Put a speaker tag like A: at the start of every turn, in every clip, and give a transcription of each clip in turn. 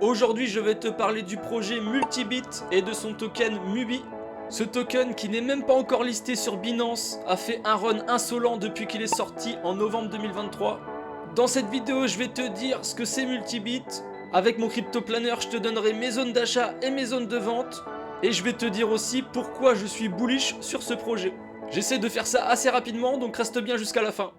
A: Aujourd'hui, je vais te parler du projet Multibit et de son token MUBI. Ce token, qui n'est même pas encore listé sur Binance, a fait un run insolent depuis qu'il est sorti en novembre 2023. Dans cette vidéo, je vais te dire ce que c'est Multibit. Avec mon CryptoPlanner, je te donnerai mes zones d'achat et mes zones de vente. Et je vais te dire aussi pourquoi je suis bullish sur ce projet. J'essaie de faire ça assez rapidement, donc reste bien jusqu'à la fin.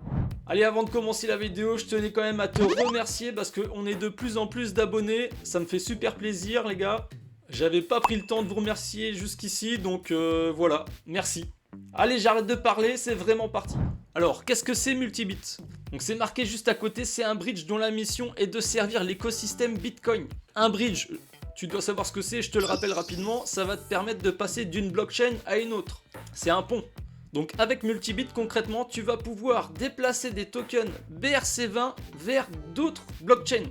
A: Allez, avant de commencer la vidéo, je tenais quand même à te remercier parce qu'on est de plus en plus d'abonnés. Ça me fait super plaisir, les gars. J'avais pas pris le temps de vous remercier jusqu'ici, donc voilà, merci. Allez, j'arrête de parler, c'est vraiment parti. Alors, qu'est-ce que c'est Multibit? Donc c'est marqué juste à côté, c'est un bridge dont la mission est de servir l'écosystème Bitcoin. Un bridge, tu dois savoir ce que c'est, je te le rappelle rapidement, ça va te permettre de passer d'une blockchain à une autre. C'est un pont. Donc avec Multibit, concrètement, tu vas pouvoir déplacer des tokens BRC20 vers d'autres blockchains.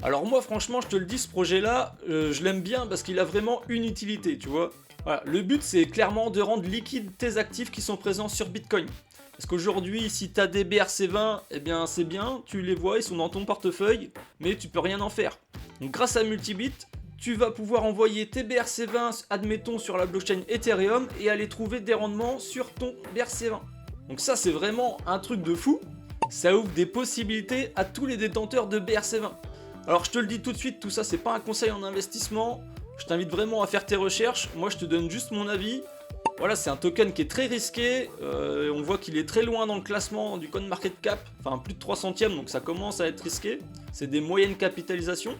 A: Alors moi, franchement, je te le dis, ce projet-là, je l'aime bien parce qu'il a vraiment une utilité, tu vois. Voilà, le but, c'est clairement de rendre liquide tes actifs qui sont présents sur Bitcoin. Parce qu'aujourd'hui, si tu as des BRC20, eh bien c'est bien, tu les vois, ils sont dans ton portefeuille, mais tu peux rien en faire. Donc grâce à Multibit, tu vas pouvoir envoyer tes BRC20, admettons, sur la blockchain Ethereum et aller trouver des rendements sur ton BRC20. Donc ça, c'est vraiment un truc de fou. Ça ouvre des possibilités à tous les détenteurs de BRC20. Alors je te le dis tout de suite, tout ça, c'est pas un conseil en investissement. Je t'invite vraiment à faire tes recherches. Moi, je te donne juste mon avis. Voilà, c'est un token qui est très risqué. On voit qu'il est très loin dans le classement du CoinMarketCap. Enfin, plus de 3 centièmes, donc ça commence à être risqué. C'est des moyennes capitalisations.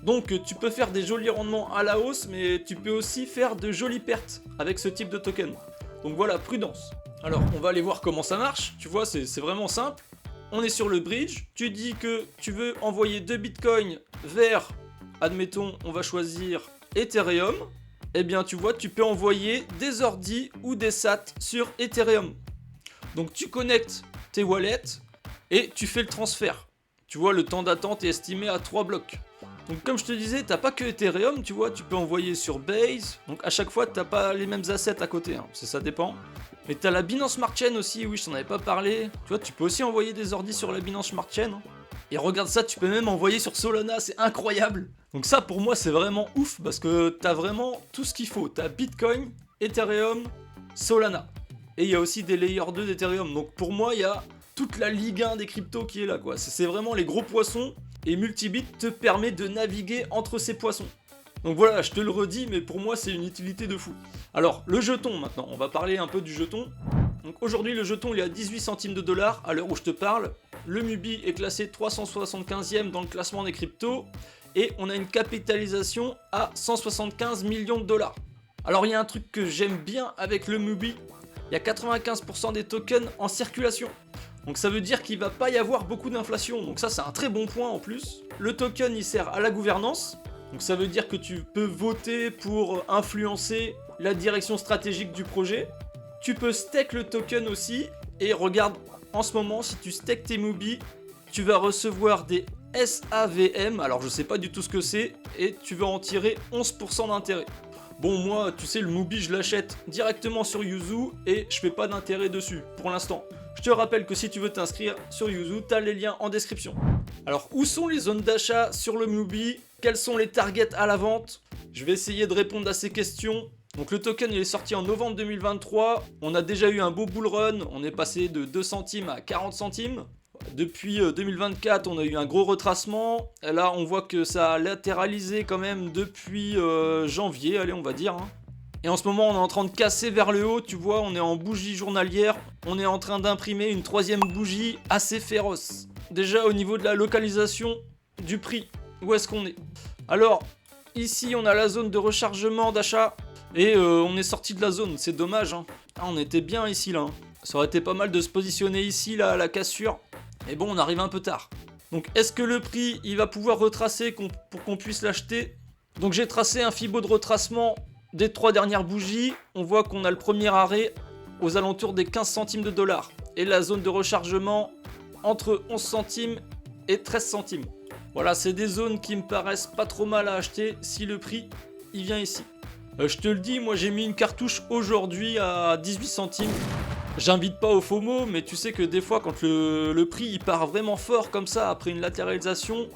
A: Donc tu peux faire des jolis rendements à la hausse, mais tu peux aussi faire de jolies pertes avec ce type de token. Donc voilà, prudence. Alors on va aller voir comment ça marche, tu vois, c'est vraiment simple. On est sur le bridge, tu dis que tu veux envoyer 2 bitcoins vers, admettons, on va choisir Ethereum. Eh bien tu vois, tu peux envoyer des ordis ou des sats sur Ethereum. Donc tu connectes tes wallets et tu fais le transfert. Tu vois, le temps d'attente est estimé à 3 blocs. Donc comme je te disais, t'as pas que Ethereum, tu vois, tu peux envoyer sur Base. Donc à chaque fois, t'as pas les mêmes assets à côté, hein, ça dépend. Mais t'as la Binance Smart Chain aussi, oui, je t'en avais pas parlé. Tu vois, tu peux aussi envoyer des ordis sur la Binance Smart Chain. Hein. Et regarde ça, tu peux même envoyer sur Solana, c'est incroyable. Donc ça, pour moi, c'est vraiment ouf, parce que t'as vraiment tout ce qu'il faut. T'as Bitcoin, Ethereum, Solana. Et il y a aussi des Layer 2 d'Ethereum. Donc pour moi, il y a toute la Ligue 1 des cryptos qui est là, quoi. C'est vraiment les gros poissons. Et Multibit te permet de naviguer entre ces poissons. Donc voilà, je te le redis, mais pour moi c'est une utilité de fou. Alors, le jeton maintenant, on va parler un peu du jeton. Donc aujourd'hui le jeton il est à 18 centimes de dollars à l'heure où je te parle. Le MUBI est classé 375e dans le classement des cryptos. Et on a une capitalisation à 175 millions de dollars. Alors il y a un truc que j'aime bien avec le MUBI. Il y a 95% des tokens en circulation. Donc ça veut dire qu'il va pas y avoir beaucoup d'inflation, donc ça c'est un très bon point en plus. Le token il sert à la gouvernance, donc ça veut dire que tu peux voter pour influencer la direction stratégique du projet. Tu peux stake le token aussi, et regarde, en ce moment si tu stakes tes MUBI, tu vas recevoir des SAVM, alors je sais pas du tout ce que c'est, et tu vas en tirer 11% d'intérêt. Bon moi, tu sais, le MUBI je l'achète directement sur Yuzu, et je fais pas d'intérêt dessus, pour l'instant. Je te rappelle que si tu veux t'inscrire sur Yuzu, tu as les liens en description. Alors, où sont les zones d'achat sur le MUBI? Quels sont les targets à la vente? Je vais essayer de répondre à ces questions. Donc le token il est sorti en novembre 2023. On a déjà eu un beau bull run. On est passé de 2 centimes à 40 centimes. Depuis 2024, on a eu un gros retracement. Et là, on voit que ça a latéralisé quand même depuis janvier, allez, on va dire. Hein. Et en ce moment, on est en train de casser vers le haut, tu vois, on est en bougie journalière. On est en train d'imprimer une 3e bougie assez féroce. Déjà, au niveau de la localisation du prix, où est-ce qu'on est? Alors, ici, on a la zone de rechargement d'achat. Et on est sorti de la zone, c'est dommage. Hein. Ah, on était bien ici, là. Hein. Ça aurait été pas mal de se positionner ici, là, à la cassure. Mais bon, on arrive un peu tard. Donc, est-ce que le prix, il va pouvoir retracer pour qu'on puisse l'acheter? Donc, j'ai tracé un Fibo de retracement des 3 dernières bougies. On voit qu'on a le premier arrêt aux alentours des 15 centimes de dollars. Et la zone de rechargement entre 11 centimes et 13 centimes. Voilà, c'est des zones qui me paraissent pas trop mal à acheter si le prix, il vient ici. Je te le dis, moi j'ai mis une cartouche aujourd'hui à 18 centimes. J'invite pas au FOMO, mais tu sais que des fois quand le prix il part vraiment fort comme ça après une latéralisation,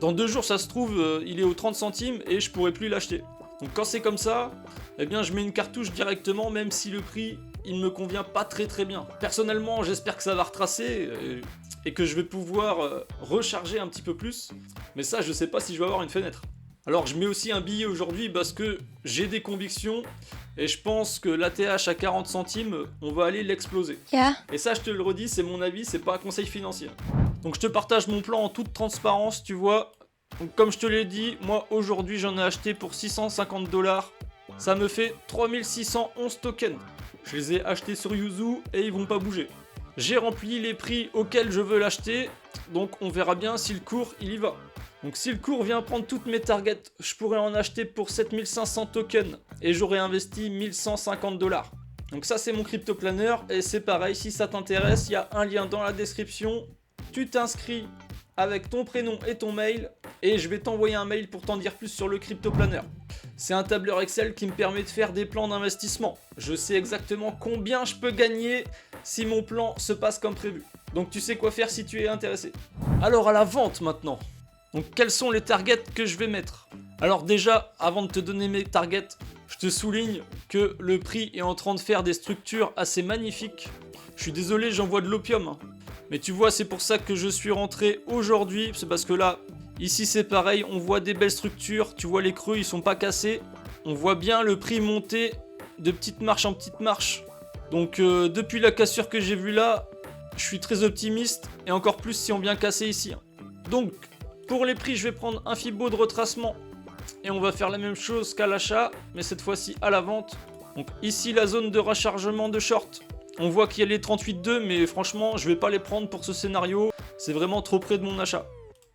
A: Dans 2 jours, ça se trouve, il est aux 30 centimes et je pourrais plus l'acheter. Donc quand c'est comme ça, eh bien je mets une cartouche directement, même si le prix, il me convient pas très bien. Personnellement, j'espère que ça va retracer et que je vais pouvoir recharger un petit peu plus. Mais ça, je sais pas si je vais avoir une fenêtre. Alors je mets aussi un billet aujourd'hui parce que j'ai des convictions et je pense que l'ATH à 40 centimes, on va aller l'exploser.
B: Yeah.
A: Et ça, je te le redis, c'est mon avis, c'est pas un conseil financier. Donc je te partage mon plan en toute transparence, tu vois. Donc comme je te l'ai dit, moi aujourd'hui j'en ai acheté pour 650 $. Ça me fait 3611 tokens. Je les ai achetés sur Yuzu et ils vont pas bouger. J'ai rempli les prix auxquels je veux l'acheter, donc on verra bien si le cours il y va. Donc si le cours vient prendre toutes mes targets, je pourrais en acheter pour 7500 tokens et j'aurais investi 1150 $. Donc ça c'est mon crypto-planner et c'est pareil, si ça t'intéresse, il y a un lien dans la description. Tu t'inscris avec ton prénom et ton mail et je vais t'envoyer un mail pour t'en dire plus sur le crypto-planner. C'est un tableur Excel qui me permet de faire des plans d'investissement. Je sais exactement combien je peux gagner si mon plan se passe comme prévu. Donc tu sais quoi faire si tu es intéressé. Alors à la vente maintenant. Donc quels sont les targets que je vais mettre? Alors déjà, avant de te donner mes targets, je te souligne que le prix est en train de faire des structures assez magnifiques. Je suis désolé, j'envoie de l'opium. Mais tu vois, c'est pour ça que je suis rentré aujourd'hui. C'est parce que là, ici c'est pareil, on voit des belles structures. Tu vois les creux, ils sont pas cassés. On voit bien le prix monter de petite marche en petite marche. Donc depuis la cassure que j'ai vue là, je suis très optimiste. Et encore plus si on vient casser ici. Donc pour les prix, je vais prendre un Fibo de retracement. Et on va faire la même chose qu'à l'achat, mais cette fois-ci à la vente. Donc ici la zone de rechargement de short. On voit qu'il y a les 38,2, mais franchement, je vais pas les prendre pour ce scénario. C'est vraiment trop près de mon achat.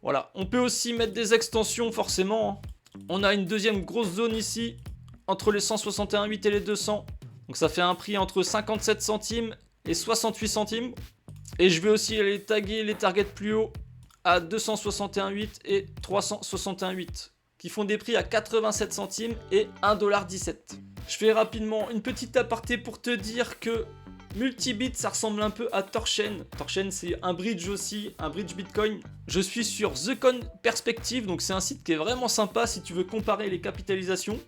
A: Voilà. On peut aussi mettre des extensions, forcément. On a une deuxième grosse zone ici, entre les 161,8 et les 200. Donc ça fait un prix entre 57 centimes et 68 centimes. Et je vais aussi aller taguer les targets plus haut à 261,8 et 361,8. Qui font des prix à 87 centimes et 1,17 $. Je fais rapidement une petite aparté pour te dire que Multibit, ça ressemble un peu à Torchain. Torchain, c'est un bridge aussi, un bridge Bitcoin. Je suis sur The Coin Perspective, donc c'est un site qui est vraiment sympa si tu veux comparer les capitalisations.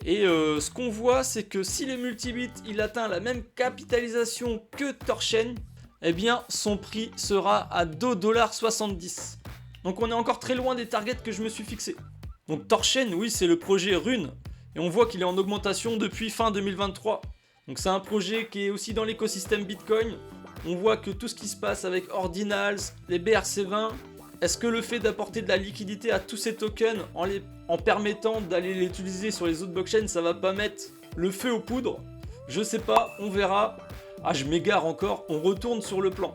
A: Et ce qu'on voit, c'est que si le Multibit, il atteint la même capitalisation que Torchain, eh bien, son prix sera à 2,70 $. Donc on est encore très loin des targets que je me suis fixé. Donc Torchain, oui, c'est le projet Rune. Et on voit qu'il est en augmentation depuis fin 2023. Donc c'est un projet qui est aussi dans l'écosystème Bitcoin. On voit que tout ce qui se passe avec Ordinals, les BRC20, est-ce que le fait d'apporter de la liquidité à tous ces tokens en permettant d'aller les utiliser sur les autres blockchains, ça va pas mettre le feu aux poudres? Je sais pas, on verra. Ah, je m'égare encore, on retourne sur le plan.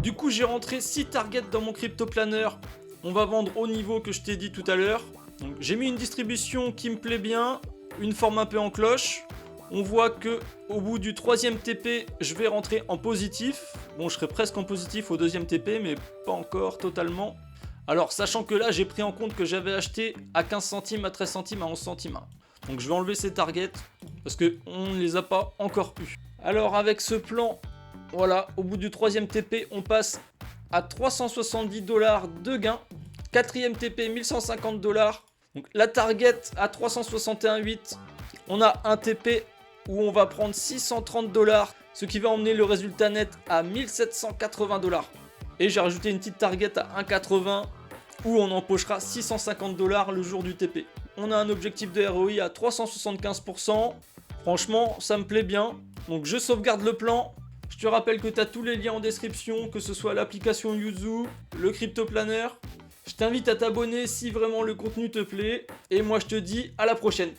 A: Du coup, j'ai rentré 6 targets dans mon crypto-planner. On va vendre au niveau que je t'ai dit tout à l'heure. J'ai mis une distribution qui me plaît bien, une forme un peu en cloche. On voit que au bout du 3e TP, je vais rentrer en positif. Bon, je serai presque en positif au 2e TP, mais pas encore totalement. Alors, sachant que là, j'ai pris en compte que j'avais acheté à 15 centimes, à 13 centimes, à 11 centimes. Donc, je vais enlever ces targets parce qu'on ne les a pas encore eus. Alors, avec ce plan, voilà, au bout du 3e TP, on passe à 370 $ de gain. 4e TP, 1150 $. Donc, la target à 361,8. On a un TP où on va prendre 630 $, ce qui va emmener le résultat net à 1780 $. Et j'ai rajouté une petite target à 1,80 où on empochera 650 $ le jour du TP. On a un objectif de ROI à 375%. Franchement, ça me plaît bien. Donc je sauvegarde le plan. Je te rappelle que tu as tous les liens en description, que ce soit l'application Yuzu, le crypto-planner. Je t'invite à t'abonner si vraiment le contenu te plaît. Et moi je te dis à la prochaine.